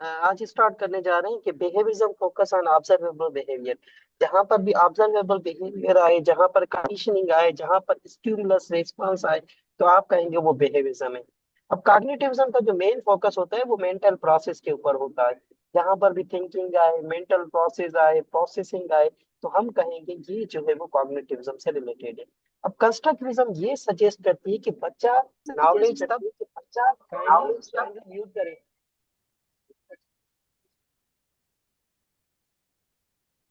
आज स्टार्ट करने जा रहे हैं कि behaviourism focus on observable behaviour. जहां पर भी ऑब्जर्वेबल बिहेवियर आए, जहां पर कंडीशनिंग आए, जहां पर स्टिमुलस रिस्पांस आए, तो आप कहेंगे वो बिहेवियरिज्म है। अब कॉग्निटिविज्म का जो मेन फोकस होता है वो मेंटल प्रोसेस के ऊपर होता है। जहां पर भी थिंकिंग आए, मेंटल प्रोसेस आए, प्रोसेसिंग आए, तो हम कहेंगे ये जो है वो कॉग्निटिविज्म से रिलेटेड है। अब कंस्ट्रक्टिविज्म ये सजेस्ट करती है कि बच्चा नॉलेज तब काइंडली यूज करे।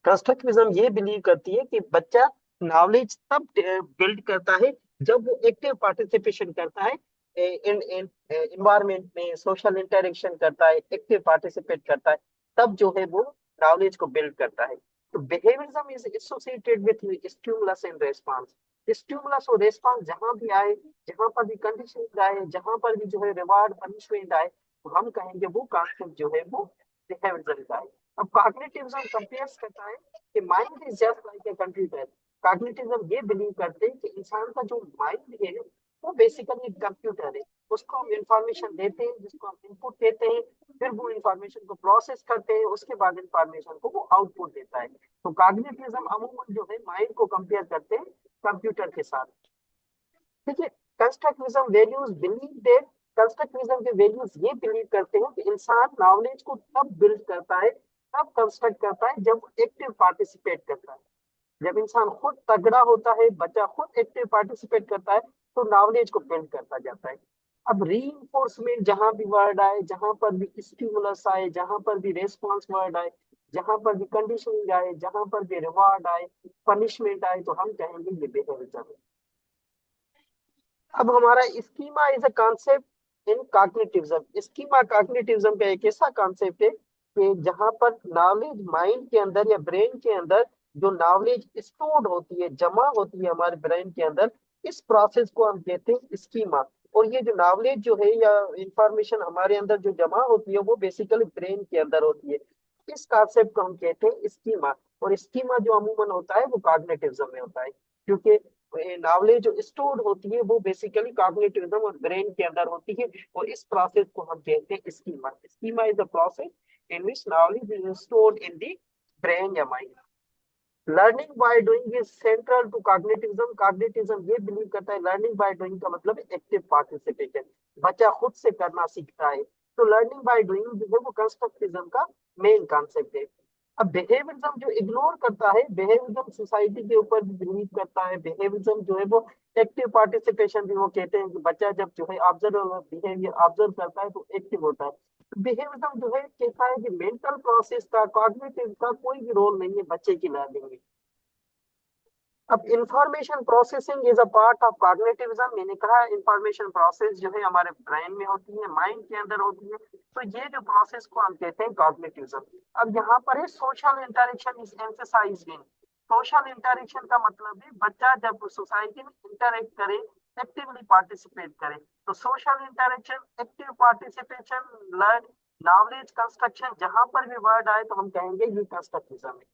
कंस्ट्रक्टिविज्म ये बिलीव करती है कि बच्चा नॉलेज तब बिल्ड करता है जब वो एक्टिव पार्टिसिपेशन करता है इन इन इन्वायरमेंट में, सोशल इंटरेक्शन करता है, एक्टिव पार्टिसिपेट करता है, तब जो है वो नॉलेज को बिल्ड करता है। तो behaviourism is associated with stimulus and response. Stimulus और रेस्पॉन्स जहां भी आए, जहां पर भी कंडीशन आए, जहां पर भी जो है रिवार्ड पनिशमेंट आए, तो हम कहेंगे वो कॉन्सेप्ट जो है वो बिहेवियरिज्म का है। अब कॉग्निटिविज्म कंपेयर्स करता है कि mind is just like a computer. Cognitivism ये बिलीव करते हैं कि इंसान का जो माइंड है वो बेसिकली एक कंप्यूटर है। उसको हम इंफॉर्मेशन देते हैं, जिसको हम इनपुट देते हैं, फिर वो इंफॉर्मेशन को प्रोसेस करते हैं, उसके बाद इंफॉर्मेशन को वो आउटपुट देता है। तो कॉग्निटिविज्म अमूमन जो है माइंड को कंपेयर करते हैं कंप्यूटर के साथ। ठीक है। Constructivism values believe that constructivism के वैल्यूज ये बिलीव करते हैं कि इंसान नॉलेज को तब बिल्ड करता है, तब कंस्ट्रक्ट करता है जब एक्टिव पार्टिसिपेट करता है। जब इंसान खुद तगड़ा होता है, बच्चा खुद एक्टिव पार्टिसिपेट करता है, तो नॉलेज को बिल्ड करता जाता है। अब रीइंफोर्समेंट जहां भी वर्ड आए, जहां पर भी स्टिमुलस आए, जहां पर भी रेस्पॉन्स वर्ड आए, जहां पर भी कंडीशनिंग आए, जहां पर भी रिवार्ड आए, पनिशमेंट आए, तो हम कहेंगे ये बिहेवियरिज्म है। अब हमारा schema is a concept in cognitivism. Schema cognitivism का एक ऐसा कॉन्सेप्ट है कि जहां पर नॉलेज माइंड के अंदर या ब्रेन के अंदर जो नॉलेज स्टोर्ड होती है, जमा होती है हमारे ब्रेन के अंदर, इस प्रोसेस को हम कहते हैं स्कीमा। और ये जो नॉलेज जो है या इंफॉर्मेशन हमारे अंदर जो जमा होती है वो बेसिकली ब्रेन के अंदर होती है। इस कॉन्सेप्ट को हम कहते हैं स्कीमा। और स्कीमा जो अमूमन होता है वो कॉग्निटिविज्म में होता है, क्योंकि नॉलेज जो स्टोर्ड होती है वो बेसिकली कॉग्निटिविज्म और ब्रेन के अंदर होती है। और इस प्रोसेस को हम कहते हैं schema. Schema is the process in which knowledge is stored in the brain या mind. Learning by doing is central to cognitivism. Cognitivism ये बिलीव करता है लर्निंग बाय डूइंग का मतलब एक्टिव पार्टिसिपेशन, बच्चा खुद से करना सीखता है। तो लर्निंग बाय डूइंग जो है वो कंस्ट्रक्टिविज्म का मेन कॉन्सेप्ट है। अब बिहेवियरिज्म जो इग्नोर करता है, बिहेवियरिज्म सोसाइटी के ऊपर भी बिलीव करता है। बिहेवियरिज्म जो है वो एक्टिव पार्टिसिपेशन भी वो कहते हैं कि बच्चा जब जो है ऑब्जर्व बिहेवियर ऑब्जर्व करता है तो एक्टिव होता है। बिहेवियरिज्म जो है कहता है कि मेंटल प्रोसेस का, कॉग्निटिव का कोई भी रोल नहीं है बच्चे की लर्निंग में। अब information processing is a part of cognitivism. मैंने कहा इंफॉर्मेशन प्रोसेस जो है हमारे ब्रेन में होती है, माइंड के अंदर होती है, तो ये जो प्रोसेस को हम कहते हैं कॉग्निटिविज्म। अब यहाँ पर है social interaction is emphasised in. Social interaction का मतलब है बच्चा जब सोसाइटी में इंटरेक्ट करे, एक्टिवली पार्टिसिपेट करे, तो social interaction, active participation, learn, knowledge, construction, जहां पर भी वर्ड आए तो हम कहेंगे ये कंस्ट्रक्टिविज्म है।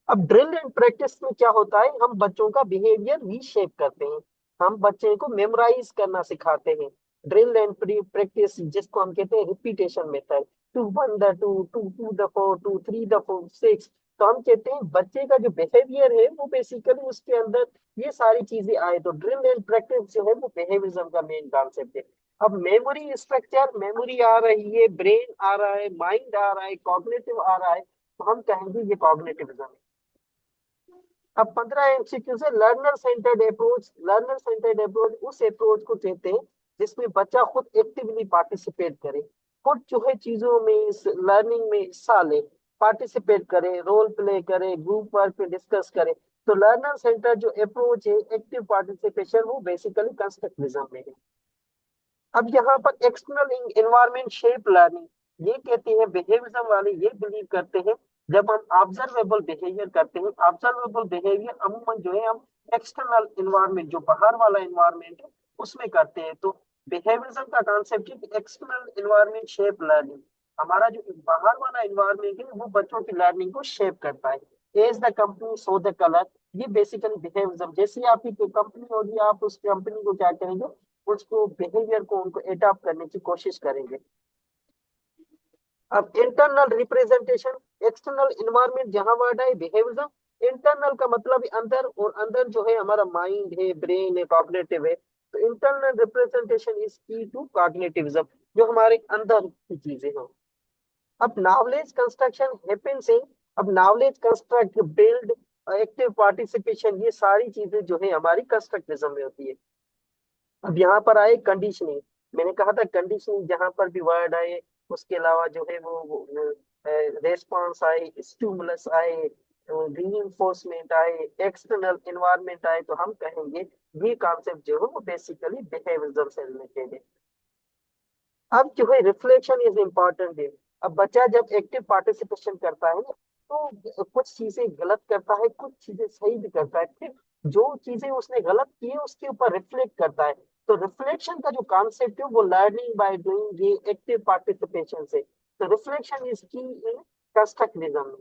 अब ड्रिल एंड प्रैक्टिस में क्या होता है, हम बच्चों का बिहेवियर रीशेप करते हैं। हम बच्चे को मेमोराइज करना सिखाते हैं। ड्रिल एंड प्रैक्टिस जिसको हम कहते हैं repetition method. Two one the two, two two the four, two three the four, six. तो हम कहते हैं बच्चे का जो बिहेवियर है वो बेसिकली उसके अंदर ये सारी चीजें आए, तो ड्रिल एंड प्रैक्टिस जो है वो बिहेवियरिज्म का मेन कॉन्सेप्ट है। अब मेमोरी स्ट्रक्चर, मेमोरी आ रही है, ब्रेन आ रहा है, माइंड आ रहा है, कॉग्निटिव आ रहा है, तो हम कहेंगे ये कॉग्निटिविज्म है। अब 15 एमसीक्यू से learner centred approach. Learner centred approach उस अप्रोच को कहते हैं जिसमें बच्चा खुद एक्टिवली पार्टिसिपेट करे, खुद जो है चीजों में, इस लर्निंग में हिस्सा ले, पार्टिसिपेट करे, रोल प्ले करे, ग्रुप वर्क पे डिस्कस करे। तो लर्नर सेंटर जो अप्रोच है, एक्टिव पार्टिसिपेशन, वो बेसिकली कंस्ट्रक्टिविज्म में है। अब यहाँ पर एक्सटर्नल एनवायरनमेंट शेप लर्निंग, ये कहते हैं बिहेवियरिज्म वाले ये बिलीव करते हैं जब हम ऑब्जर्वेबल बिहेवियर करते हैं। ऑब्जर्वेबल बिहेवियर अमूमन जो है हम एक्सटर्नल एनवायरनमेंट, जो बाहर वाला एनवायरनमेंट है, उसमें करते हैं। तो बिहेवियरिज्म का कॉन्सेप्ट है कि एक्सटर्नल एनवायरनमेंट शेप लर्निंग। हमारा जो बाहर वाला एनवायरनमेंट है वो बच्चों की लर्निंग को शेप करता है। As the company so the colour, ये बेसिकली बिहेवियरिज्म। जैसे आपकी कोई कंपनी होगी, आप उस कंपनी को क्या करेंगे, उसको बिहेवियर को उनको एडॉप्ट करने की कोशिश करेंगे। अब इंटरनल रिप्रेजेंटेशन, एक्सटर्नल इन्वायरमेंट जहां वर्ड है बिहेवियरिज्म, इंटरनल का मतलब अंदर, और अंदर जो है हमारा माइंड है, ब्रेन है, कॉग्निटिव है। तो इंटरनल रिप्रेजेंटेशन इज की टू कॉग्निटिविज्म, जो हमारे अंदर की चीजें हैं। अब नॉलेज कंस्ट्रक्शन हैपेंस इन, अब knowledge construct, build, active participation, ये सारी चीजें जो है हमारी कंस्ट्रक्टिज्म में होती है। अब यहाँ पर आए कंडीशनिंग, मैंने कहा था कंडीशनिंग जहां पर भी वर्ड आए, उसके अलावा जो है वो रेस्पॉन्स आए, स्टिमुलस आए, रीइंफोर्समेंट आए, एक्सटर्नल इन्वायरमेंट आए, तो हम कहेंगे ये कॉन्सेप्ट जो है वो बेसिकली बिहेवियरिज्म से रिलेटेड है। अब जो है रिफ्लेक्शन इज इम्पोर्टेंट है। अब बच्चा जब एक्टिव पार्टिसिपेशन करता है तो कुछ चीजें गलत करता है, कुछ चीजें सही भी करता है, फिर जो चीजें उसने गलत की है उसके ऊपर रिफ्लेक्ट करता है। तो रिफ्लेक्शन का जो कॉन्सेप्ट है वो लर्निंग बाय डूइंग, ये एक्टिव पार्टिसिपेशन से। तो रिफ्लेक्शन इज की इन कंस्ट्रक्टिविज्म।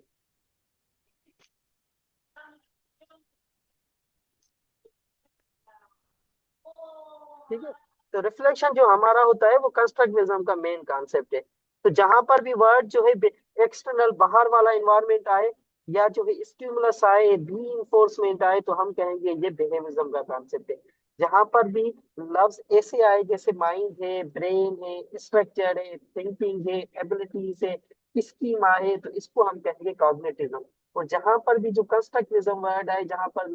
ठीक है, तो रिफ्लेक्शन जो हमारा होता है वो कंस्ट्रक्टिविज्म का मेन कॉन्सेप्ट है। तो जहां पर भी वर्ड जो है एक्सटर्नल, बाहर वाला इन्वायरमेंट आए, या जो है स्टिमुलस आए, रीइंफोर्समेंट आए, तो हम कहेंगे ये बिहेवियरिज्म का कॉन्सेप्ट है। जहां पर भी लफ्ज ऐसे आए जैसे माइंड है, ब्रेन है, स्ट्रक्चर है, थिंकिंग है, एबिलिटीज है, स्कीमा है, तो इसको हम कहेंगे कॉग्निटिज्म। और जहां पर भी जो कंस्ट्रक्टिविज्म वर्ड आए, जहां पर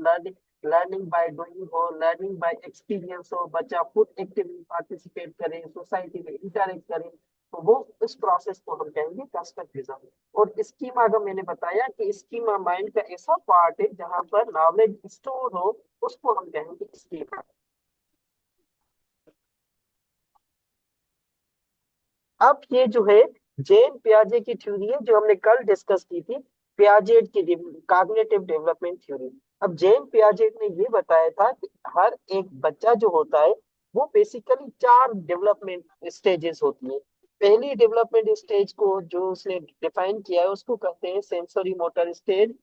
लर्निंग बाय डूइंग हो, लर्निंग बाय एक्सपीरियंस हो, बच्चा खुद एक्टिवली पार्टिसिपेट करे, सोसाइटी में इंटरेक्ट करे, तो वो इस प्रोसेस को हम कहेंगे कंस्ट्रक्टिविज्म। और स्कीमा का मैंने बताया कि स्कीमा माइंड का ऐसा पार्ट है जहां पर नॉलेज स्टोर हो, उसको हम कहेंगे स्कीमा। अब ये जो है जेन पियाजे की थ्योरी है, जो हमने कल डिस्कस की थी, पियाजेट की कॉग्निटिव डेवलपमेंट थ्योरी। अब जेन पियाजेट ने ये बताया था कि हर एक बच्चा जो होता है वो बेसिकली 4 डेवलपमेंट स्टेजेस होती है। पहली डेवलपमेंट स्टेज को जो उसने डिफाइन किया है उसको कहते हैं sensory motor stage,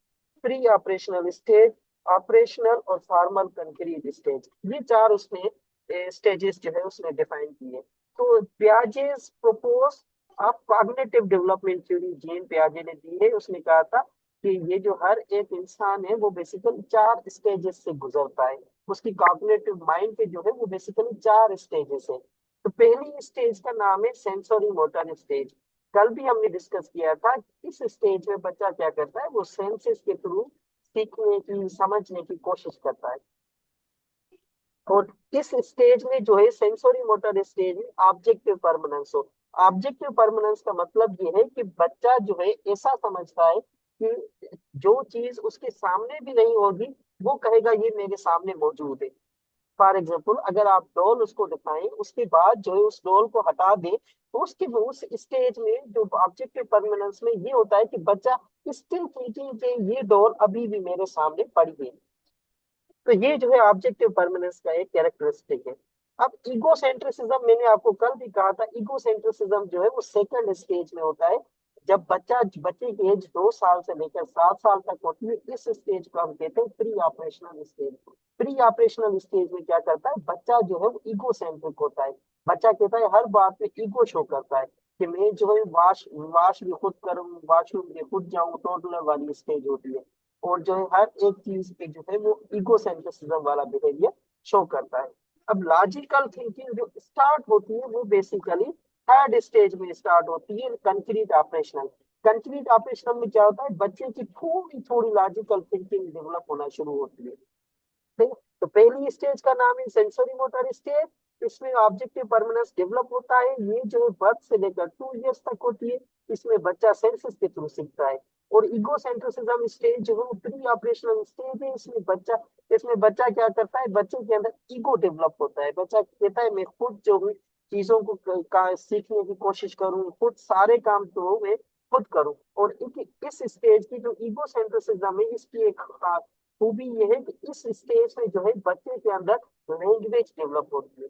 pre operational stage, operational और फॉर्मल कंक्रीट स्टेज। ये 4 उसने स्टेजेस जो है उसने डिफाइन किए। तो Piaget's propose of cognitive development theory, Jean पियाजे ने दी है। उसने कहा था कि ये जो हर एक इंसान है वो बेसिकली 4 स्टेजेस से गुजरता है। उसकी कॉग्निटिव माइंड के जो है वो बेसिकली 4 स्टेजेस है। तो पहली स्टेज का नाम है सेंसरी मोटर स्टेज। कल भी हमने डिस्कस किया था कि इस स्टेज में बच्चा क्या करता है, वो सेंसेस के थ्रू सीखने की, समझने की कोशिश करता है। और इस स्टेज में जो है सेंसरी मोटर स्टेज में ऑब्जेक्टिव परमानेंस हो। ऑब्जेक्टिव परमानेंस का मतलब ये है कि बच्चा जो है ऐसा समझता है कि जो चीज उसके सामने भी नहीं होगी वो कहेगा ये मेरे सामने मौजूद है। फॉर एग्जाम्पल, अगर आप डॉल उसको दिखाएं, उसके बाद जो है उस डॉल को हटा दें, तो उसके उस स्टेज में जो ऑब्जेक्टिव परमानेंस में ये होता है कि बच्चा स्टिल थिंकिंग कि ये डॉल अभी भी मेरे सामने पड़ी है। तो ये जो है ऑब्जेक्टिव परमानेंस का एक कैरेक्टरिस्टिक है। अब ईगोसेंट्रिसिज्म, मैंने आपको कल भी कहा था, ईगोसेंट्रिसिज्म जो है वो सेकंड स्टेज में होता है। जब बच्चे की एज 2 साल से लेकर 7 साल तक होती है, इस स्टेज को हम कहते हैं pre operational stage. Pre operational stage में क्या करता है बच्चा, जो है वो ईगोसेंट्रिक होता है। बच्चा कहता है, हर बात में ईगो शो करता है कि मैं जो है वाश वाश भी खुद करूँ, वॉशरूम भी खुद जाऊं, टोटलर वाली स्टेज होती है। और जो है हर एक चीज पे जो है वो इगोसेंट्रिसिज्म वाला बिहेवियर शो करता है। अब लॉजिकल थिंकिंग जो स्टार्ट होती है वो बेसिकली थर्ड स्टेज में स्टार्ट होती है, कंक्रीट ऑपरेशनल। कंक्रीट ऑपरेशनल में क्या होता है, बच्चे की थोड़ी थोड़ी लॉजिकल थिंकिंग डेवलप होना शुरू होती है। ठीक है? तो पहली स्टेज का नाम है सेंसरी मोटर स्टेज। इसमें ऑब्जेक्टिव परमानेंस डेवलप होता है, ये जो बर्थ से लेकर 2 इयर्स तक होती है। इसमें बच्चा सेंसेस के थ्रू सीखता है। और इगोसेंट्रिसिज्म स्टेज जो है वो प्री ऑपरेशनल स्टेज है। इसमें बच्चा क्या करता है, बच्चे के अंदर ईगो डेवलप होता है। बच्चा कहता है मैं खुद जो हूँ चीजों को का सीखने की कोशिश करूँ, खुद सारे काम तो मैं खुद करूँ। और इस स्टेज की जो इगोसेंट्रिसिज्म है, इसकी एक खूबी ये है कि इस स्टेज में जो है बच्चे के अंदर लैंग्वेज डेवलप होती है।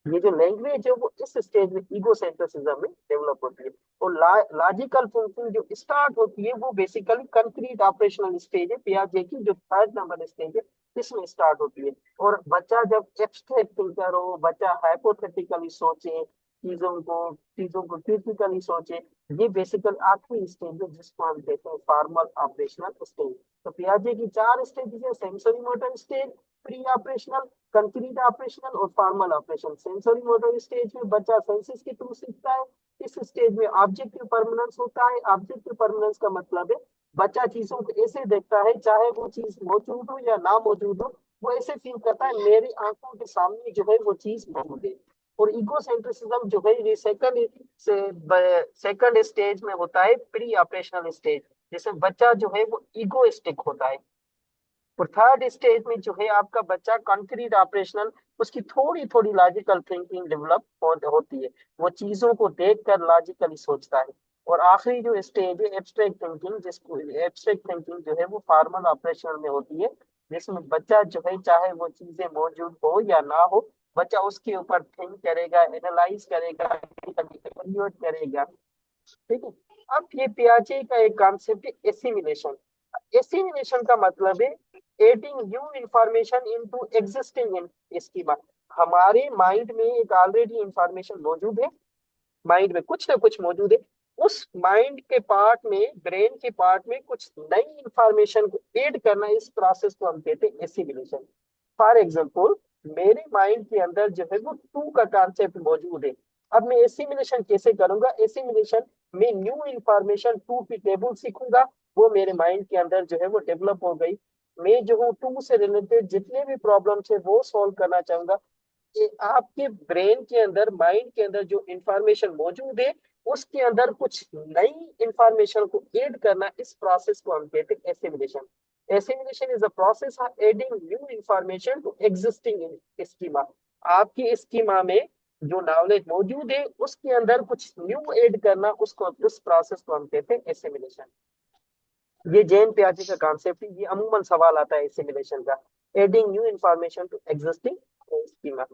ये जो लैंग्वेज है वो इस स्टेज में ईगोसेंट्रिसिज्म में डेवलप होती है। और लॉजिकल थिंकिंग जो स्टार्ट होती है वो बेसिकली कंक्रीट ऑपरेशनल स्टेज है, पियाजे की जो थर्ड नंबर स्टेज है, इसमें स्टार्ट होती है। और बच्चा जब एब्स्ट्रैक्ट थिंकर हो, बच्चा हाइपोथेटिकली सोचे, चीजों को क्रिटिकली सोचे। ये बेसिकल आखिरी स्टेज है जिसको हम कहते हैं फॉर्मल ऑपरेशनल स्टेज। तो पियाजे की चार स्टेजेस है, sensory motor stage, pre operational, concrete operational और formal operation. Sensory motor stage में बच्चा सेंसेस के थ्रू सीखता है। इस स्टेज में ऑब्जेक्टिव परमानेंस होता है। ऑब्जेक्टिव परमानेंस का मतलब है बच्चा चीजों को ऐसे देखता है, चाहे वो चीज मौजूद हो या ना मौजूद हो, वो ऐसे फील करता है मेरी आंखों के सामने जो है वो चीज मौजूद है। और इगोसेंट्रिसिज्म जो है ये सेकंड स्टेज में होता है, प्री ऑपरेशनल स्टेज, जिसमें बच्चा जो है वो इगोइस्टिक होता है। और थर्ड स्टेज में जो है आपका बच्चा कंक्रीट ऑपरेशनल, उसकी थोड़ी थोड़ी लॉजिकल थिंकिंग डेवलप होती है, वो चीजों को देखकर लॉजिकली सोचता है। और आखिरी जो स्टेज है एब्स्ट्रैक्ट थिंकिंग, जिसको एब्स्ट्रैक्ट थिंकिंग जो है वो फॉर्मल ऑपरेशनल में होती है, जिसमें बच्चा जो है चाहे वो चीजें मौजूद हो या ना हो, बच्चा उसके ऊपर थिंक करेगा, एनालाइज करेगा, इवैल्यूएट करेगा। ठीक है। अब ये पियाजे का एक कॉन्सेप्ट है एसिमिलेशन। एसिमिलेशन का मतलब है adding new information into existing schema. हमारे माइंड में एक ऑलरेडी इंफॉर्मेशन मौजूद है, माइंड में कुछ ना कुछ मौजूद है, उस माइंड के पार्ट में, ब्रेन के पार्ट में कुछ नई इंफॉर्मेशन को ऐड करना, इस प्रोसेस को हम कहते हैं एसिमिलेशन। फॉर एग्जाम्पल, मेरे माइंड के अंदर जो है वो टू का कॉन्सेप्ट मौजूद है। अब मैं एसिमिलेशन कैसे करूंगा? एसिमिलेशन में न्यू इंफॉर्मेशन टू की टेबल सीखूंगा, वो मेरे माइंड के अंदर जो है वो डेवलप हो गई। मैं जो हूँ टू से रिलेटेड जितने भी प्रॉब्लम्स है वो सॉल्व करना चाहूंगा। कि आपके ब्रेन के अंदर, माइंड के अंदर जो इंफॉर्मेशन मौजूद है, उसके अंदर कुछ नई इंफॉर्मेशन को ऐड करना, इस प्रोसेस को हम कहते हैं assimilation. Assimilation is a process of adding new information to existing schema. आपकी स्कीमा में जो नॉलेज मौजूद है उसके अंदर कुछ न्यू ऐड करना, उसको, उस प्रोसेस को हम कहते हैं एसिमिलेशन। ये जैन पियाजे का कॉन्सेप्ट है। ये अमूमन सवाल आता है एसिमिलेशन का, adding new information to existing schema.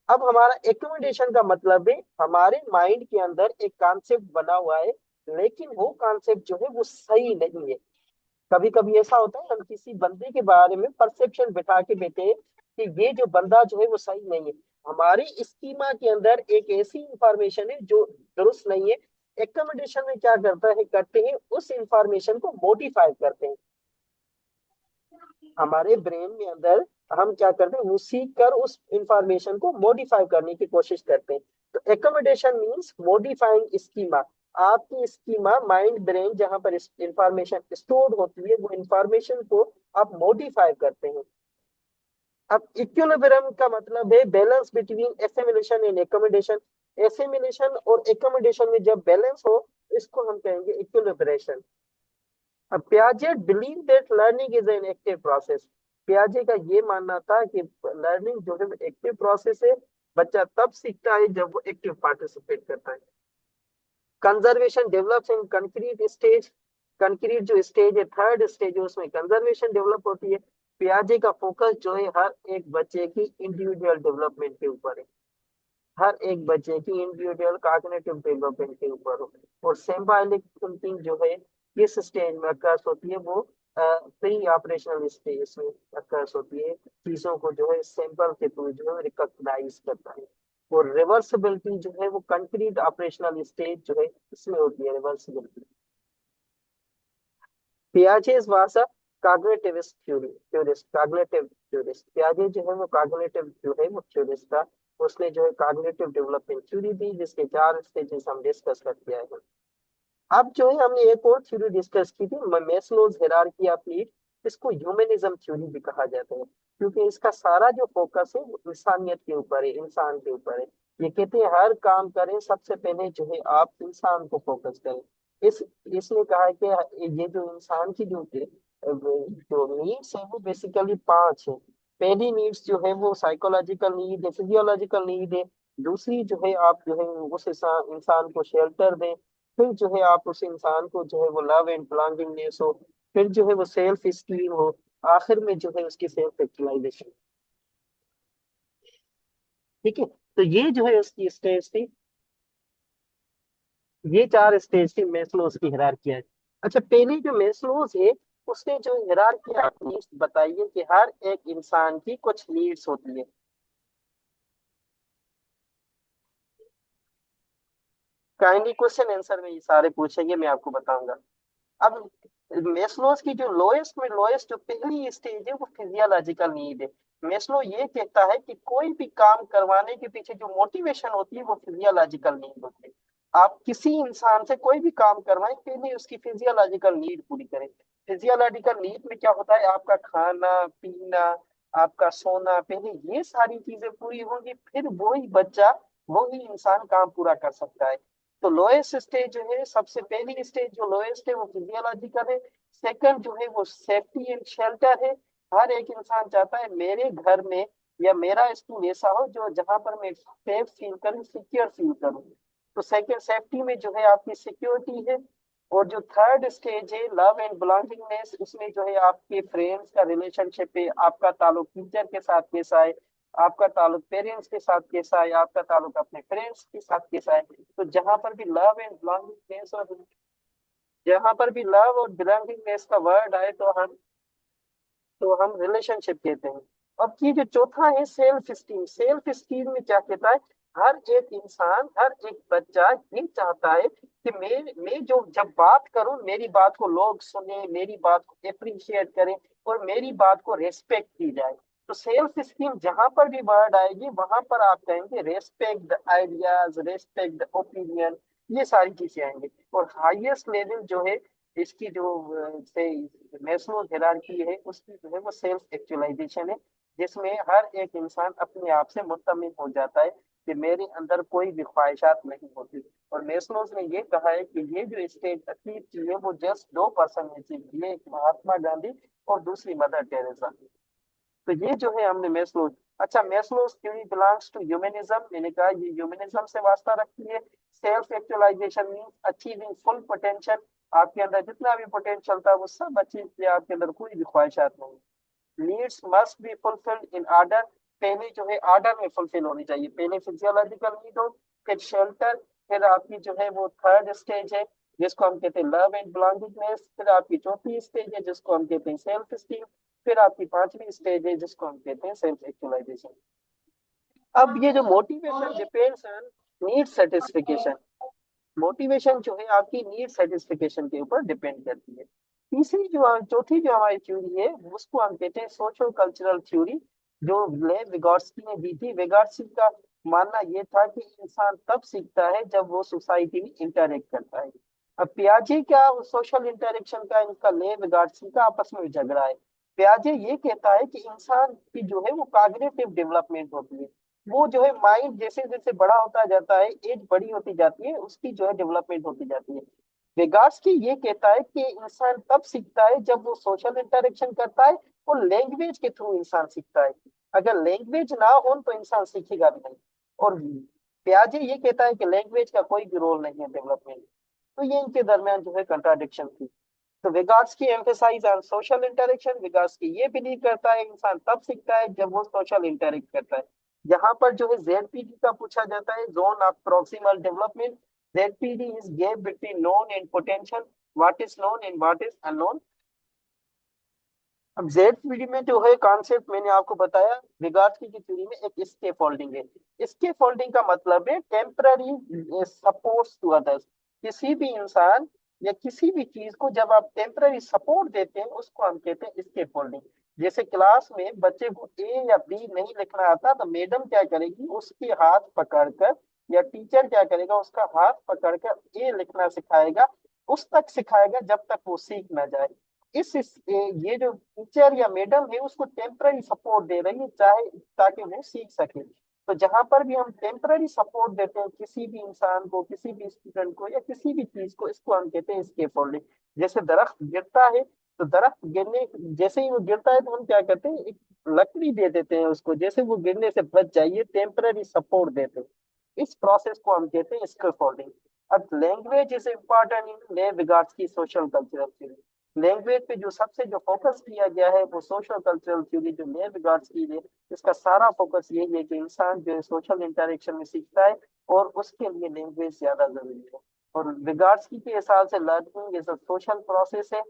अब हमारा एकोमोडेशन का मतलब है हमारे माइंड के अंदर एक कॉन्सेप्ट बना हुआ है, लेकिन वो कॉन्सेप्ट जो है वो सही नहीं है। कभी कभी ऐसा होता है हम किसी बंदे के बारे में परसेप्शन बिठा के बैठे हैं कि ये जो बंदा जो है वो सही नहीं है। हमारी स्कीमा के अंदर एक ऐसी इंफॉर्मेशन है जो दुरुस्त नहीं है। एकोमोडेशन में क्या करते हैं, उस इंफॉर्मेशन को मॉडिफाई करते हैं। हमारे ब्रेन में अंदर हम क्या करते हैं, वो सीख कर उस इंफॉर्मेशन को मॉडिफाई करने की कोशिश करते हैं। तो एकोमोडेशन मींस मॉडिफाइंग स्कीमा। आपकी स्कीमा, माइंड, ब्रेन जहां पर इंफॉर्मेशन स्टोर होती है, वो इंफॉर्मेशन को आप मॉडिफाई करते हैं। अब इक्विलिब्रियम का मतलब है balance between assimilation and accommodation. Assimilation और एकोमोडेशन में जब बैलेंस हो, इसको हम कहेंगे इक्विलिब्रेशन। अब पियाजे believe that learning is an active process. पियाजे का ये मानना था कि लर्निंग जो है एक्टिव प्रोसेस है। बच्चा तब सीखता है जब वो एक्टिव पार्टिसिपेट करता है। Conservation develops in concrete stage. Concrete जो स्टेज है, थर्ड स्टेज है, उसमें कंजर्वेशन डेवलप होती है। पियाजे का फोकस जो है हर एक बच्चे की इंडिविजुअल डेवलपमेंट के ऊपर है, हर एक बच्चे की इंडिविजुअल कॉग्निटिव डेवलपमेंट के ऊपर हो। और सिंबॉलिक थिंकिंग जो है किस स्टेज में अकर्स होती है, वो प्री ऑपरेशनल स्टेज में अकर्स होती है। चीजों को जो है सिंबल के थ्रू जो है रिकॉग्नाइज करता है। और रिवर्सिबिलिटी जो है वो कंक्रीट ऑपरेशनल स्टेज जो है इसमें होती है reversibility. Piaget's was a cognitivist theorist. Cognitive theorist पियाजे जो है वो कॉग्निटिव जो है वो थ्योरिस्ट था। उसने जो है कॉग्निटिव डेवलपमेंट थ्योरी दी, जिसके चार स्टेजेस हम डिस्कस कर दिया है। अब जो है हमने एक और थ्योरी डिस्कस की थी, मैस्लोज हायरार्की ऑफ नीड। इसको ह्यूमनिज्म थ्योरी भी कहा जाता है, क्योंकि इसका सारा जो फोकस है वो इंसानियत के ऊपर है, इंसान के ऊपर है। ये कहते हैं हर काम करें सबसे पहले जो है आप इंसान को फोकस करें। इस इसने कहा है कि ये जो इंसान की जो नीड्स है वो बेसिकली पांच है। पहली नीड्स जो है वो साइकोलॉजिकल नीड है, फिजियोलॉजिकल नीड है। दूसरी जो है आप जो है उस इंसान को शेल्टर दें। फिर जो है आप उस इंसान को जो है वो लव एंड बिलोंगिंगनेस हो। फिर जो है वो सेल्फ स्टीम हो। आखिर में जो है उसकी सेल्फ एक्चुअलाइजेशन। ठीक है। तो ये जो है उसकी स्टेज थी, ये चार स्टेज थी मेस्लोस की हायरार्की है। अच्छा, पहली जो मेस्लोस है उसने जो हायरार्की ऑफ नीड्स बताई है कि हर एक इंसान की कुछ नीड्स होती है। काइंडली क्वेश्चन आंसर में ये सारे पूछेंगे, मैं आपको बताऊंगा। अब मेस्लोस की जो लोएस्ट में लोएस्ट जो पहली स्टेज है वो फिजियोलॉजिकल नीड है। मेस्लो ये कहता है कि कोई भी काम करवाने के पीछे जो मोटिवेशन होती है वो फिजियोलॉजिकल नीड होती है। आप किसी इंसान से कोई भी काम करवाएं, पहले उसकी फिजियोलॉजिकल नीड पूरी करें। फिजियोलॉजिकल नीड में क्या होता है, आपका खाना पीना, आपका सोना, पहले ये सारी चीजें पूरी होंगी, फिर वही बच्चा, वही इंसान काम पूरा कर सकता है। तो लोएस्ट स्टेज जो है, सबसे पहली स्टेज जो लोएस्ट है वो फिजियोलॉजिकल है। सेकंड जो है वो सेफ्टी एंड शेल्टर है। हर एक इंसान चाहता है मेरे घर में या मेरा स्कूल ऐसा हो जो जहां पर मैं सेफ फील करूं, सिक्योर फील करूं। तो सेकंड सेफ्टी में जो है आपकी सिक्योरिटी है। और जो थर्ड स्टेज है लव एंड बिलोंगिंगनेस, उसमें जो है आपके फ्रेंड्स का रिलेशनशिप है, आपका ताल्लुक टीचर के साथ कैसा है, आपका ताल्लुक पेरेंट्स के साथ कैसा है, आपका ताल्लुक अपने फ्रेंड्स के साथ कैसा है। तो जहां पर भी लव एंड बिलोंगिंगनेस और जहां पर भी लव और बिलोंगिंगनेस का वर्ड आए तो हम रिलेशनशिप कहते हैं। अब ये जो चौथा है सेल्फ स्टीम, सेल्फ स्टीम में क्या कहता है, हर एक इंसान, हर एक बच्चा ये चाहता है कि मैं जो जब बात करूं मेरी बात को लोग सुने, मेरी बात को अप्रिशिएट करें और मेरी बात को रेस्पेक्ट की जाए। तो सेल्फ स्टीम जहां पर भी वर्ड आएगी वहां पर आप कहेंगे respect the ideas, respect the opinion, ये सारी चीजें आएंगी। और हाईएस्ट लेवल जो है इसकी जो से मैस्लो हायरार्की है उसकी जो है वो सेल्फ एक्चुअलाइजेशन है, जिसमें हर एक इंसान अपने आप से मुत्तमिन हो जाता है कि मेरे अंदर कोई भी ख्वाहिशात नहीं होती। और मैस्लोज ने ये कहा है कि ये जो स्टेज अचीव की है वो जस्ट 2% ने अचीव की है, एक महात्मा गांधी और दूसरी मदर टेरेसा। तो ये जो है हमने मैस्लो। अच्छा, Maslow's theory belongs to humanism, मैंने कहा ये ह्यूमनिज्म से वास्ता रखती है। Self actualisation means achieving full potential, आपके अंदर जितना भी पोटेंशियल था वो सब अचीव किया, आपके अंदर कोई भी ख्वाहिशात नहीं। Needs must be fulfilled in order, पहले जो है ऑर्डर में फुलफिल होनी चाहिए, पहले फिजियोलॉजिकल नीड हो, फिर शेल्टर, फिर आपकी जो है वो थर्ड स्टेज है जिसको हम कहते हैं लव एंड बिलोंगिंगनेस, फिर आपकी चौथी स्टेज है जिसको हम कहते हैं सेल्फ स्टीम, फिर आपकी पांचवी स्टेज है जिसको हम कहते हैं सेल्फ एक्चुअलाइजेशन। अब ये जो motivation depends on need satisfaction, motivation जो है आपकी नीड सेटिस्फिकेशन के ऊपर डिपेंड करती है। तीसरी जो चौथी जो हमारी थ्योरी है उसको हम कहते हैं सोशल कल्चरल थ्योरी, जो ले विगोट्स्की ने दी थी। विगोट्स्की का मानना ये था कि इंसान तब सीखता है जब वो सोसाइटी में इंटरेक्ट करता है। अब पियाजे क्या सोशल इंटरेक्शन का, इनका ले विगोट्स्की का आपस में झगड़ा है। पियाजे ये कहता है कि इंसान की जो है वो कॉग्निटिव डेवलपमेंट होती है, वो जो है माइंड जैसे जैसे बड़ा होता जाता है, एज बड़ी होती जाती है, उसकी जो है डेवलपमेंट होती जाती है। वेगास्की ये कहता है कि इंसान तब सीखता है जब वो सोशल इंटरेक्शन करता है और लैंग्वेज के थ्रू इंसान सीखता है। अगर लैंग्वेज ना हो तो इंसान सीखेगा भी नहीं। और प्याजे ये कहता है कि लैंग्वेज का कोई भी रोल नहीं है डेवलपमेंट। तो ये इनके दरमियान जो है कंट्राडिक्शन थी। तो विगाट्सकी एम्फेसाइज ऑन सोशल इंटरेक्शन, विगाट्सकी ये बिलीव करता है इंसान तब सीखता है जब वो सोशल इंटरेक्ट करता है। यहाँ पर जो है जेडपीडी का पूछा जाता है, zone of proximal development, ZPD is gap between known and potential, what is known and what is unknown. अब जेडपीडी में जो है कॉन्सेप्ट मैंने आपको बताया, विगाट्सकी की थ्योरी में एक स्केप फोल्डिंग है। स्केप फोल्डिंग का मतलब है टेम्पररी सपोर्ट टू अदर्स। किसी भी इंसान या किसी भी चीज को जब आप टेम्पररी सपोर्ट देते हैं उसको हम कहते हैं स्केप फोल्डिंग। जैसे क्लास में बच्चे को ए या बी नहीं लिखना आता तो मैडम क्या करेगी, उसके हाथ पकड़कर, या टीचर क्या करेगा उसका हाथ पकड़कर ए लिखना सिखाएगा, उस तक सिखाएगा जब तक वो सीख ना जाए। ये जो टीचर या मैडम है उसको टेम्पररी सपोर्ट दे रही है, चाहे ताकि वो सीख सके। तो जहां पर भी हम टेम्पररी सपोर्ट देते हैं किसी भी इंसान को, किसी भी स्टूडेंट को या किसी भी चीज को, इसको हम कहते हैं स्केफोल्डिंग। जैसे दरख्त गिरता है तो दरख्त गिरने जैसे ही वो गिरता है तो हम क्या करते हैं, एक लकड़ी दे देते हैं उसको, जैसे वो गिरने से बच जाइए, टेम्पररी सपोर्ट देते हैं। इस प्रोसेस को हम कहते हैं स्केफोल्डिंग। अब लैंग्वेज इज इम्पोर्टेंट इन ले रिगार्ड्स की सोशल कल्चरल थ्योरी। लैंग्वेज पे जो सबसे जो फोकस किया गया है वो सोशल कल्चरल थ्योरी जो ले रिगार्ड्स की है, इसका सारा फोकस यही है कि इंसान जो है सोशल इंटरेक्शन में सीखता है और उसके लिए लैंग्वेज ज्यादा जरूरी है। और रिगार्ड्स की के हिसाब से learning is a social process है।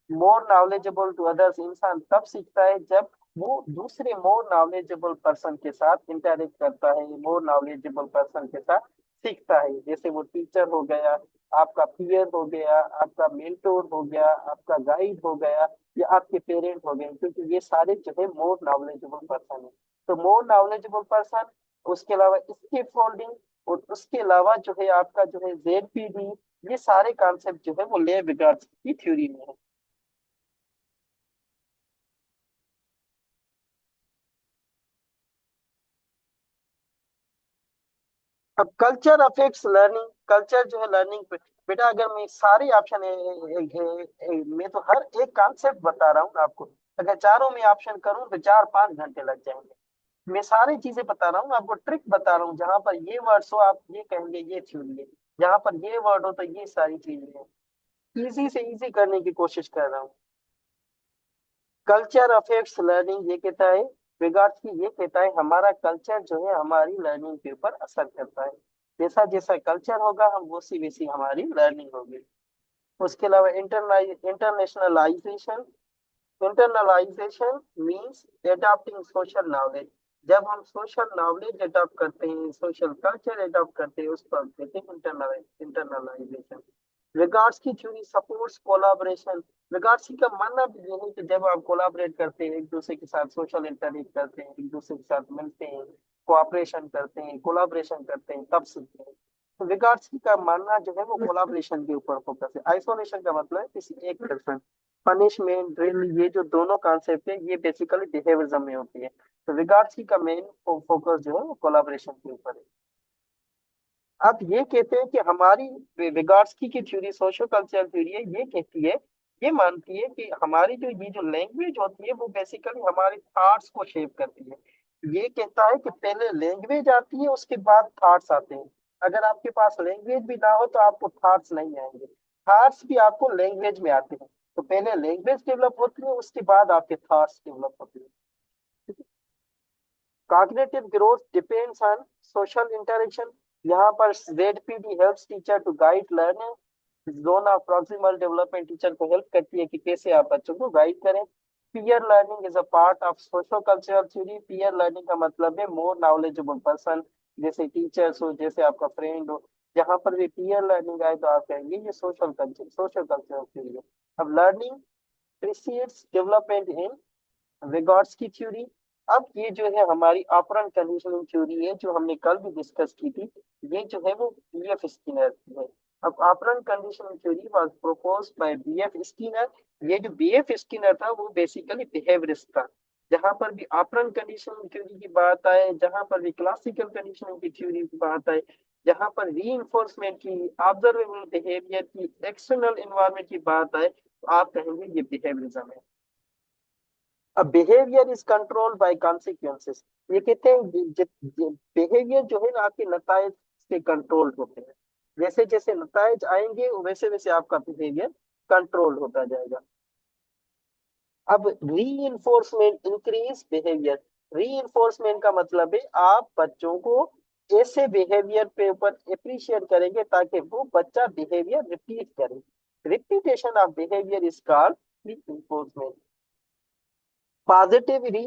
मोर नॉलेजेबल टू अदर्स, इंसान तब सीखता है जब वो दूसरे मोर नॉलेजेबल पर्सन के साथ इंटरेक्ट करता है, मोर नॉलेजेबल पर्सन के साथ सीखता है, जैसे वो टीचर हो गया, आपका पीयर हो गया, आपका मेंटोर हो गया, आपका गाइड हो गया, या आपके पेरेंट हो गए, क्योंकि ये सारे जो है मोर नॉलेजेबल पर्सन है। तो मोर नॉलेजेबल पर्सन, उसके अलावा स्किप फोल्डिंग, और उसके अलावा जो है आपका जो है जेडपीडी, ये सारे कॉन्सेप्ट जो है वो ले विगार्ड्स की थ्योरी में है। अब कल्चर अफेक्ट्स लर्निंग, कल्चर जो है लर्निंग पे, बेटा अगर मैं सारे ऑप्शन मैं तो हर एक कॉन्सेप्ट बता रहा हूँ आपको, अगर चारों में ऑप्शन करूँ तो 4-5 घंटे लग जाएंगे। मैं सारी चीजें बता रहा हूँ, आपको ट्रिक बता रहा हूँ, जहां पर ये वर्ड्स हो आप ये कहेंगे ये थ्योरी है, जहां पर ये वर्ड हो तो ये सारी चीजें हैं। इजी से इजी करने की कोशिश कर रहा हूँ। कल्चर अफेक्ट्स लर्निंग ये कहता है, रिगार्ड्स की ये कहता है हमारा कल्चर जो है हमारी लर्निंग के ऊपर असर करता है। जैसा जैसा कल्चर होगा हम वैसी वैसी हमारी लर्निंग होगी। उसके अलावा internationalisation, internalisation means adopting social knowledge. जब हम सोशल नॉलेज एडॉप्ट करते हैं, सोशल कल्चर एडॉप्ट करते हैं, उसको हम कहते हैं इंटरनलाइजेशन। रिगार्ड्स की थ्योरी सपोर्ट्स कोलाबोरेशन। रिगार्ड्स का मानना भी ये है कि जब आप कोलाबरेट करते हैं, एक दूसरे के साथ सोशल इंटरेक्ट करते हैं, एक दूसरे के साथ मिलते हैं, कोऑपरेशन करते हैं, कोलाबरेशन करते हैं, तब सीखते हैं। तो रिगार्ड्स का मानना जो है वो कोलाबरेशन के ऊपर फोकस है। आइसोलेशन का मतलब है किसी एक पर्सन। पनिशमेंट, ड्रिल, ये जो दोनों कॉन्सेप्ट है ये बेसिकली बिहेवियरिज्म में होती है। तो रिगार्ड्स का मेन फोकस जो है वो कोलाबरेशन के ऊपर है। अब ये कहते हैं कि हमारी विगार्स्की की थ्योरी सोशल कल्चरल थ्योरी है, ये कहती है, ये मानती है कि हमारी जो ये जो लैंग्वेज होती है वो बेसिकली हमारे थॉट्स को शेप करती है। ये कहता है कि पहले लैंग्वेज आती है उसके बाद थॉट्स आते हैं। अगर आपके पास लैंग्वेज भी ना हो तो आपको थॉट्स नहीं आएंगे, थॉट्स भी आपको लैंग्वेज में आते हैं। तो पहले लैंग्वेज डेवलप होती है उसके बाद आपके थॉट्स डेवलप होते हैं। Cognitive growth depends on social interaction. यहाँ पर ZPD helps teacher to guide learning. Zone of proximal development teacher को हेल्प करती है कि कैसे आप बच्चों को गाइड करें। Peer learning is a part of social cultural theory. Peer learning का मतलब है मोर नॉलेजेबल पर्सन, जैसे टीचर्स हो, जैसे आपका फ्रेंड हो। जहां पर भी पीयर लर्निंग आए तो आप कहेंगे ये सोशल कल्चरल थ्योरी है। अब learning precedes development in regards की थ्योरी। अब ये जो है हमारी ऑपरेंट कंडीशनिंग थ्योरी है जो हमने कल भी डिस्कस की थी, ये जो है वो बीएफ स्किनर की है। अब operant conditioning theory was proposed by BF Skinner. ये जो बीएफ स्किनर था वो बेसिकली बिहेवियरिस्ट था। जहां पर भी ऑपरेंट कंडीशनिंग थ्योरी की बात आए, जहां पर भी क्लासिकल कंडीशनिंग की थ्योरी की बात आए, जहां पर रीइंफोर्समेंट की, ऑब्जर्वेबल बिहेवियर की, एक्सटर्नल एनवायरनमेंट की बात आए, तो आप कहेंगे ये बिहेवियरिज्म है। अब behaviour is controlled by consequences. ये कहते हैं बिहेवियर जो है ना आपके नतायज से कंट्रोल होते हैं। जैसे जैसे नतायज आएंगे वैसे वैसे आपका बिहेवियर कंट्रोल होता जाएगा। अब री इंक्रीज बिहेवियर। री का मतलब है आप बच्चों को ऐसे बिहेवियर पे ऊपर अप्रिशिएट करेंगे ताकि वो बच्चा बिहेवियर रिपीट करे। Repetition of behaviour is called री। पॉजिटिव री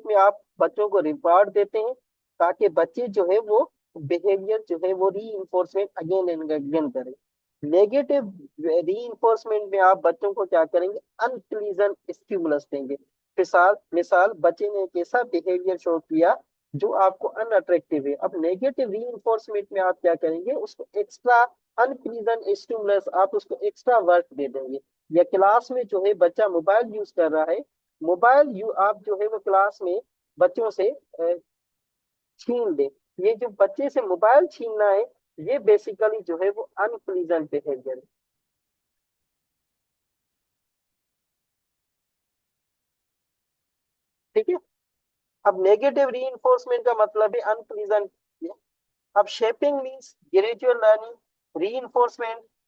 में आप बच्चों को रिवॉर्ड देते हैं ताकि बच्चे जो है वो बिहेवियर जो है वो री अगेन एंड अगेन करें। नेगेटिव री में आप बच्चों को क्या करेंगे, अनप्लीजेंट स्टिमुलस देंगे। मिसाल मिसाल बच्चे ने एक ऐसा बिहेवियर शो किया जो आपको अनअट्रैक्टिव है। अब नेगेटिव री में आप क्या करेंगे, उसको एक्स्ट्रा अनप्लीजेंट स्टिमुलस, आप उसको एक्स्ट्रा वर्क दे देंगे। या क्लास में जो है बच्चा मोबाइल यूज कर रहा है, आप जो है वो क्लास में बच्चों से छीन दे। ये जो बच्चे से मोबाइल छीनना है ये बेसिकली जो है वो अनप्लीजेंट बिहेवियर है। ठीक है। अब नेगेटिव री का मतलब है अनप्लीजेंट। अब शेपिंग मींस ग्रेजुअल लर्निंग। री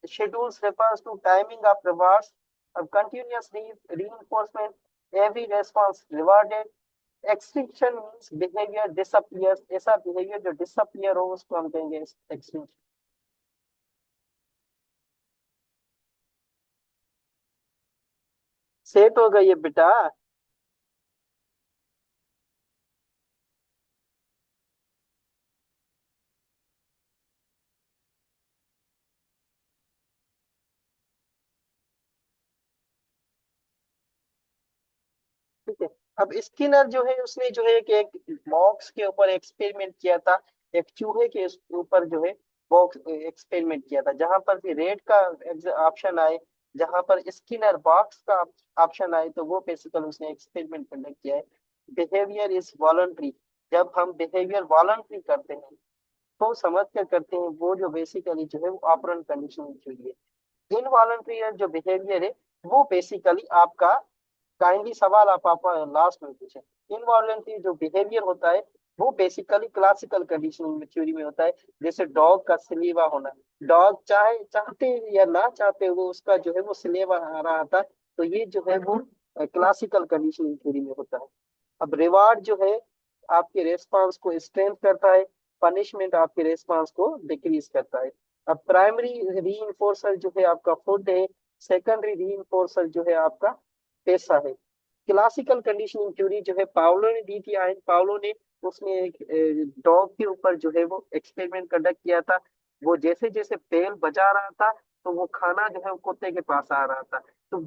schedules refers to timing of rewards. अब continuous reinforcement, every response rewarded. Extinction means behaviour disappears, ऐसा बिहेवियर जो डिसअपियर हो उसको हम कहेंगे एक्सटिंक्शन। सेट हो गई है बेटा। अब स्किनर जो है उसने जो है कि एक बॉक्स के ऊपर एक्सपेरिमेंट किया था, एक चूहे के ऊपर जो है बॉक्स एक्सपेरिमेंट किया था, जहां पर भी रेड का ऑप्शन आए, जहां पर स्किनर बॉक्स का ऑप्शन आए, तो वो बेसिकली उसने एक्सपेरिमेंट कंडक्ट किया है। Behaviour is voluntary. जब हम बिहेवियर वॉलंटरी करते हैं तो समझ कर करते हैं, वो जो बेसिकली जो है वो ऑपरेंट कंडीशनिंग थ्योरी है। इनवॉलंटरी जो बिहेवियर है वो बेसिकली आपका, काइंडली सवाल आप लास्ट में पूछे। इनवॉलेंटरी जो बिहेवियर होता है वो बेसिकली क्लासिकल कंडीशनिंग थ्योरी में होता है। जैसे डॉग का सिलेवा होना, डॉग चाहे चाहते या ना चाहते हुए उसका जो है वो सिलेवा आ रहा था, तो ये जो है वो क्लासिकल कंडीशनिंग थ्योरी में होता है। अब रिवार्ड जो है आपके रेस्पॉन्स को स्ट्रेंथ करता है, पनिशमेंट आपके रेस्पॉन्स को डिक्रीज करता है। अब प्राइमरी रीइंफोर्सर जो है आपका फूड है, सेकेंडरी रीइंफोर्सर जो है आपका पैसा है। क्लासिकल कंडीशनिंग थ्योरी जो है पावलो ने दी थी, आयन पावलो ने, उसने एक डॉग के ऊपर जो है वो एक्सपेरिमेंट कंडक्ट किया था। वो जैसे जैसे बेल बजा रहा था तो वो खाना जो है वो कुत्ते के पास आ रहा था। तो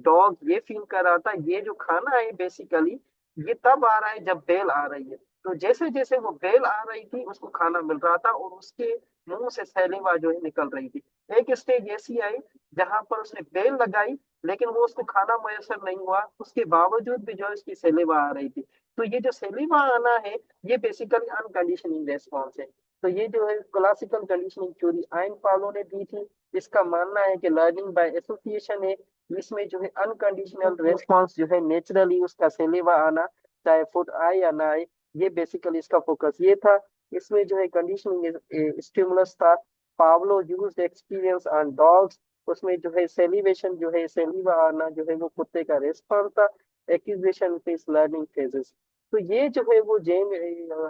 डॉग ये फील कर रहा था ये जो खाना है बेसिकली ये तब आ रहा है जब बेल आ रही है। तो जैसे जैसे वो बेल आ रही थी उसको खाना मिल रहा था और उसके मुंह से सैलिवा जो है निकल रही थी। एक स्टेज ऐसी आई जहां पर उसने बेल लगाई लेकिन वो उसको खाना मैसर नहीं हुआ, उसके बावजूद भी जो है उसकी सैलिवा आ रही थी। तो ये जो सैलिवा आना है ये बेसिकली अनकंडीशनिंग रेस्पॉन्स है। तो ये जो है क्लासिकल कंडीशनिंग थ्योरी आइन पालो ने दी थी। इसका मानना है कि लर्निंग बाय एसोसिएशन है। इसमें जो है अनकंडीशनल रेस्पॉन्स जो है नेचुरली उसका सैलिवा आना, चाहे फूड आए या ना आए, ये बेसिकली इसका फोकस ये था। इसमें जो है कंडीशनिंग स्टिमुलस था। Pavlov used experience on dogs. उसमें जो है सेलिवेशन जो है सेलिवा आना जो है वो कुत्ते का रेस्पॉन्स था। Acquisition phase learning phases. तो ये जो है वो जेन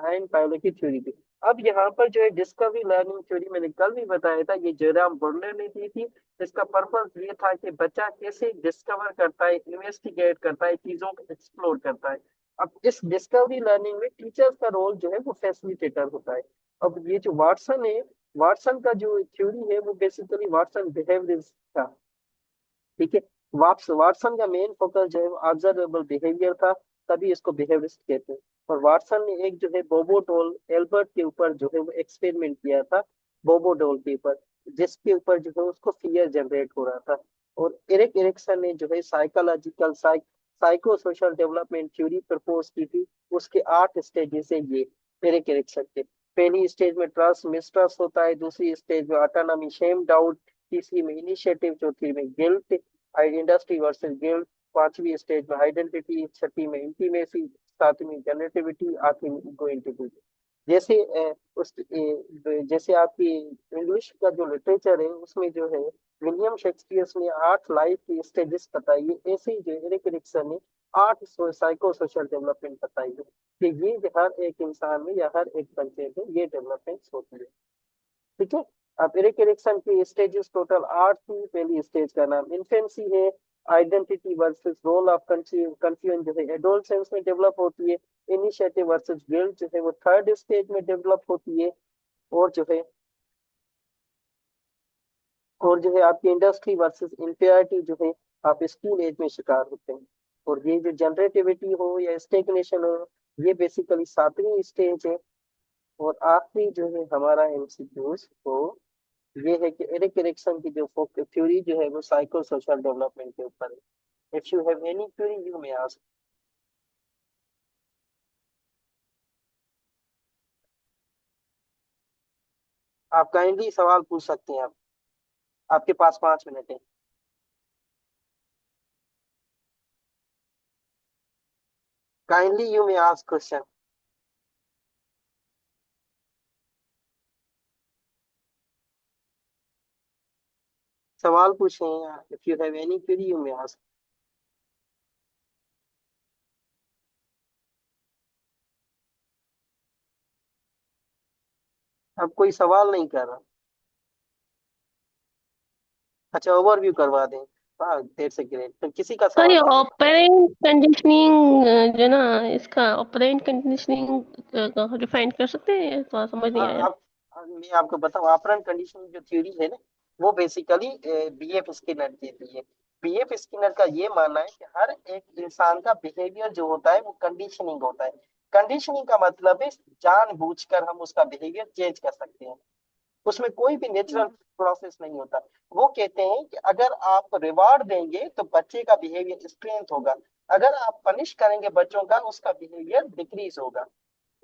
हाइन पावलो की थ्योरी थी। अब यहाँ पर जो है डिस्कवरी लर्निंग थ्योरी मैंने कल भी बताया था, ये जेराम बर्नर ने दी थी। इसका पर्पस ये था कि बच्चा कैसे डिस्कवर करता है, इन्वेस्टिगेट करता है, चीजों को एक्सप्लोर करता है। अब इस डिस्कवरी लर्निंग में टीचर्स का रोल जो है वो फैसिलिटेटर होता है। अब ये जो वाटसन है, वाटसन का जो थ्योरी है वो बेसिकली वाटसन बिहेवियरिस्ट था। ठीक है। वाटसन का मेन फोकस जो है वो ऑब्जर्वेबल बिहेवियर था, तभी इसको बिहेवियरिस्ट कहते हैं। और वाटसन ने एक जो है बोबोडोल एल्बर्ट के ऊपर जो है वो एक्सपेरिमेंट किया था, बोबोडोल के ऊपर, जिसके ऊपर जो है उसको फियर जनरेट हो रहा था। और एरिक एरिक्सन ने जो है psychological psycho social development theory propose की थी। उसके 8 स्टेजेस है ये एरिक एरिक्सन के। पहली स्टेज में ट्रस्ट मिसट्रस्ट होता है, दूसरी स्टेज में ऑटोनॉमी शेम डाउट, तीसरी में इनिशिएटिव, चौथी में गिल्ट, इंडस्ट्री वर्सेस गिल्ड, पांचवी स्टेज में आइडेंटिटी, छठी में इंटीमेसी, सातवीं जनरेटिविटी, आठवीं में इगो इंटीग्रिटी। जैसे जैसे आपकी इंग्लिश का जो लिटरेचर है उसमें जो है विलियम शेक्सपियर ने 8 लाइफ की स्टेजेस बताई है, ऐसे ही जो एरिक एरिक्सन ने 8 साइको सोशल डेवलपमेंट बताई है कि ये हर एक इंसान में या हर एक बच्चे में ये डेवलपमेंट होती है। ठीक है। अब एरिक एरिक्सन की स्टेजेस टोटल 8 थी। पहली स्टेज का नाम इन्फेंसी है, identity versus role of confusion जो है एडोलसेंस में डेवलप होती है। इनिशिएटिव वर्सेस गिल्ट जो है वो थर्ड स्टेज में डेवलप होती है। और जो है आपकी इंडस्ट्री वर्सेस इंपियरिटी जो है आप स्कूल एज में शिकार होते हैं। और ये जो जनरेटिविटी हो या स्टेगनेशन हो, ये बेसिकली 7वीं स्टेज है। और आखिरी जो है हमारा एमसीक्यूज हो, ये है कि एरिक एरिक्सन की जो थ्योरी जो है वो साइको सोशल डेवलपमेंट के ऊपर है। If you have any query you may ask. आप काइंडली सवाल पूछ सकते हैं। आप आपके पास 5 मिनट है। Kindly you may ask question. सवाल पूछें, if you have any query you may ask. अब कोई सवाल नहीं कर रहा। अच्छा ओवरव्यू करवा दें। हाँ देर से ग्रेट, तो किसी का सर, सवाल ये नहीं है। ऑपरेंट कंडीशनिंग जो ना, इसका ऑपरेंट कंडीशनिंग रिफाइन कर सकते हैं? थोड़ा समझ नहीं हाँ आया। मैं आपको बताऊं, ऑपरेंट कंडीशनिंग जो थ्योरी है ना वो बेसिकली बीएफ स्किनर की थी। बीएफ स्किनर का ये मानना है कि हर एक इंसान का बिहेवियर जो होता है वो कंडीशनिंग होता है। कंडीशनिंग का मतलब है जानबूझकर हम उसका बिहेवियर चेंज कर सकते हैं, उसमें कोई भी नेचुरल प्रोसेस नहीं होता। वो कहते हैं कि अगर आप रिवार्ड देंगे तो बच्चे का बिहेवियर स्ट्रेंथ होगा, अगर आप पनिश करेंगे बच्चों का उसका बिहेवियर डिक्रीज होगा।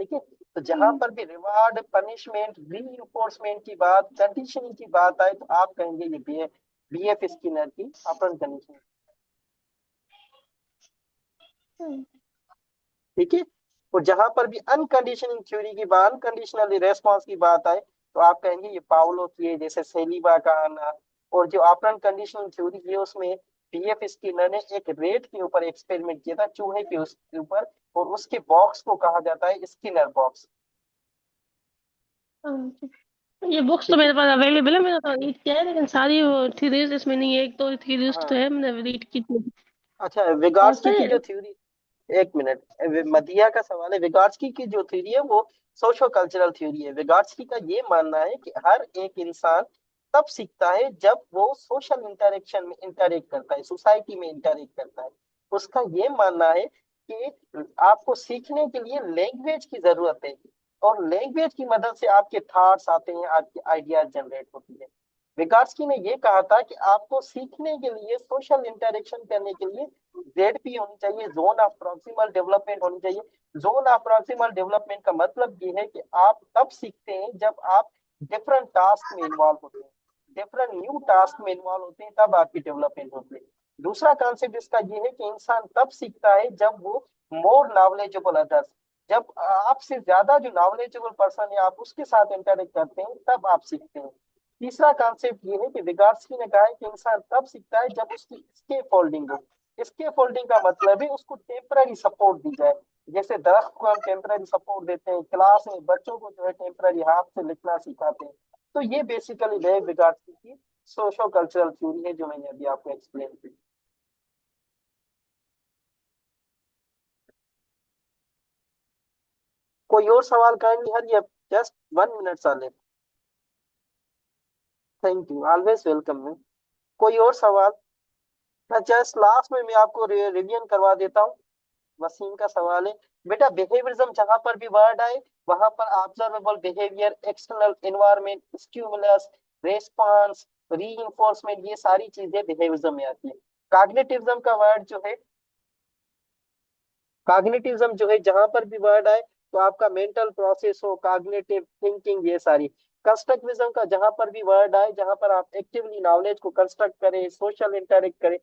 ठीक है, तो जहां पर भी रिवार्ड, पनिशमेंट, रीइंफोर्समेंट की बात, कंडीशनिंग की बात आए तो आप कहेंगे ये बीएफ स्किनर की ऑपरेंट कंडीशनिंग। ठीक है, और जहां पर भी अनकंडीशनिंग थ्योरी की बात, अनकंडीशनल रेस्पॉन्स की बात आए तो आप कहेंगे ये पावलो की है, जैसे सेलिबा का आना। और जो ऑपरेंट कंडीशनिंग थ्योरी है उसमें पीएफ स्किनर ने एक रेट के ऊपर एक्सपेरिमेंट किया था, चूहे के उसके ऊपर, और उसके बॉक्स को कहा जाता है स्किनर बॉक्स। ये बुक्स तो ठीक है, मेरे पास अवेलेबल है, मैंने तो रीड किया है, लेकिन सारी वो थ्योरीज इसमें नहीं है। एक दो थ्योरीज तो हाँ। है मैंने रीड की थी। अच्छा, कौन सा विगार्स्की की है? जो थ्योरी, एक मिनट, मदिया का सवाल है। विगार्स्की की जो थ्योरी है वो सोशो कल्चरल थ्योरी है। विगार्स्की का ये मानना है कि हर एक इंसान तब सीखता है जब वो सोशल इंटरेक्शन में इंटरेक्ट करता है, सोसाइटी में इंटरेक्ट करता है। उसका ये मानना है कि आपको सीखने के लिए लैंग्वेज की जरूरत है, और लैंग्वेज की मदद से आपके थॉट्स आते हैं, आपकी आइडियाज जनरेट होती है। विगार्स्की ने ये कहा था कि आपको सीखने के लिए, सोशल इंटरेक्शन करने के लिए जेडपी होनी चाहिए, जोन ऑफ प्रॉक्सिमल डेवलपमेंट होनी चाहिए। जोन ऑफ प्रॉक्सिमल डेवलपमेंट का मतलब ये है कि आप तब सीखते हैं जब आप डिफरेंट टास्क में इन्वॉल्व होते हैं, डिफरेंट न्यू टास्क में इन्वॉल्व होते हैं, तब आपकी डेवलपमेंट होती है। दूसरा कॉन्सेप्ट इसका ये है कि इंसान तब सीखता है जब वो मोर नॉलेजेबल अदर्स, जब आपसे ज्यादा जो नॉलेजेबल पर्सन है आप उसके साथ इंटरेक्ट करते हैं, तब आप सीखते हैं। तीसरा कॉन्सेप्ट ये है कि विगार्स्की ने कहा है कि इंसान तब सीखता है जब उसकी स्केप फोल्डिंग हो। स्केप फोल्डिंग का मतलब है उसको टेम्पररी सपोर्ट दी जाए। जैसे दरख्त को हम टेम्पररी सपोर्ट देते हैं, क्लास में बच्चों को जो है टेम्पररी हाथ से लिखना सिखाते हैं। तो ये बेसिकली लेव विगार्स्की की सोशो कल्चरल थ्योरी है जो मैंने अभी आपको एक्सप्लेन की। कोई और सवाल काइंडली हरी, जस्ट 1 मिनट साले। थैंक यू, ऑलवेज वेलकम में। कोई और सवाल? मैं जस्ट लास्ट में मैं आपको रिवीजन करवा देता हूँ। वसीम का सवाल है, बेटा बिहेवियरिज्म जहां पर भी वर्ड आए वहां पर observable behaviour, external environment, stimulus, response, reinforcement, ये सारी चीजें बिहेवियरिज्म में आती है। कॉग्निटिविज्म का वर्ड जो है, कॉग्निटिविज्म जो है जहां पर भी वर्ड आए तो आपका मेंटल प्रोसेस हो, कॉग्निटिव थिंकिंग, ये सारी। कंस्ट्रक्टिविज्म का जहां पर भी वर्ड आए, जहां पर आप एक्टिवली नॉलेज को कंस्ट्रक्ट करें, सोशल इंटरेक्ट करें,